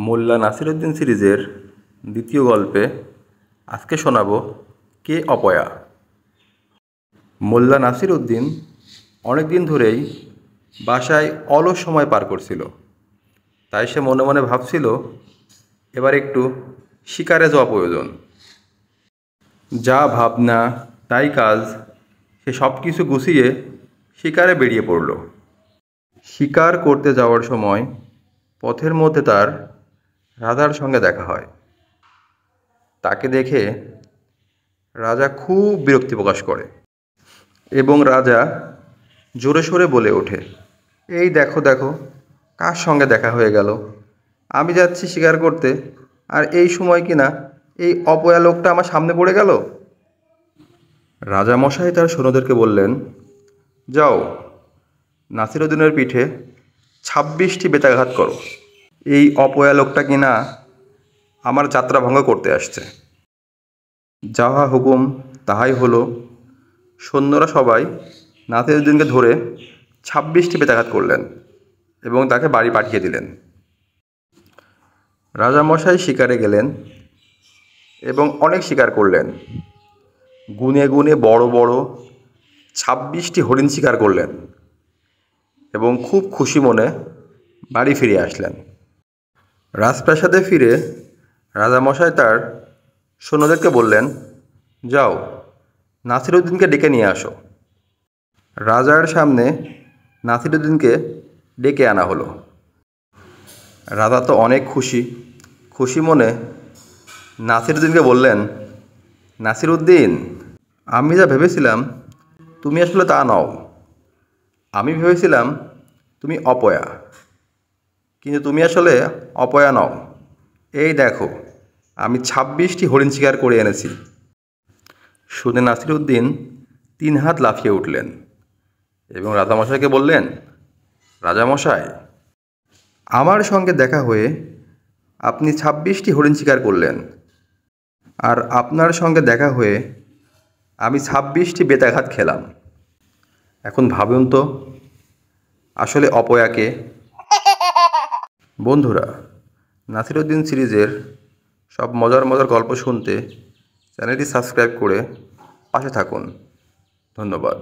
মোল্লা নাসিরউদ্দিন সিরিজের দ্বিতীয় গল্পে আজকে শোনাব কে অপয়া। মোল্লা নাসিরউদ্দিন অনেক দিন ধরেই বাসায় অলস সময় পার করছিল। তাই সে মনে মনে ভাবছিল এবার একটু শিকারে যাওয়া প্রয়োজন। যা ভাবনা তাই কাজ, সে সব কিছু গুছিয়ে শিকারে বেরিয়ে পড়ল। শিকার করতে যাওয়ার সময় পথের মধ্যে তার রাজার সঙ্গে দেখা হয়। তাকে দেখে রাজা খুব বিরক্তি প্রকাশ করে এবং রাজা জোরে সোরে বলে ওঠে, এই দেখো দেখো, কার সঙ্গে দেখা হয়ে গেল। আমি যাচ্ছি শিকার করতে, আর এই সময় কিনা এই অপয়া লোকটা আমার সামনে পড়ে গেল। রাজামশাই তার সৈন্যদেরকে বললেন, যাও, নাসিরউদ্দিনের পিঠে 26টি বেতাঘাত করো। এই অপয়া লোকটা কিনা আমার যাত্রা ভঙ্গ করতে আসছে। যাহা হুকুম তাহাই হলো। সৈন্যরা সবাই নাসিরউদ্দিনকে ধরে 26টি বেতাঘাত করলেন এবং তাকে বাড়ি পাঠিয়ে দিলেন। রাজামশাই শিকারে গেলেন এবং অনেক শিকার করলেন। গুনে গুনে বড় বড় 26টি হরিণ শিকার করলেন এবং খুব খুশি মনে বাড়ি ফিরে আসলেন। রাজপ্রাসাদে ফিরে রাজামশাই তার সৈন্যদেরকে বললেন, যাও, নাসিরউদ্দিনকে ডেকে নিয়ে আসো। রাজার সামনে নাসিরউদ্দিনকে ডেকে আনা হলো। রাজা তো অনেক খুশি মনে নাসিরউদ্দিনকে বললেন, নাসিরউদ্দিন, আমি যা ভেবেছিলাম তুমি আসলে তা নও। আমি ভেবেছিলাম তুমি অপয়া, কিন্তু তুমি আসলে অপয়া নও। এই দেখো, আমি 26টি হরিণ শিকার করে এনেছি। শুনে নাসিরউদ্দিন 3 হাত লাফিয়ে উঠলেন এবং রাজামশাইকে বললেন, রাজামশাই, আমার সঙ্গে দেখা হয়ে আপনি 26টি হরিণ শিকার করলেন, আর আপনার সঙ্গে দেখা হয়ে আমি 26টি বেতাঘাত খেলাম। এখন ভাবুন তো, আসলে অপয়াকে। বন্ধুরা, নাসিরউদ্দিন সিরিজের সব মজার মজার গল্প শুনতে চ্যানেলটি সাবস্ক্রাইব করে পাশে থাকুন। ধন্যবাদ।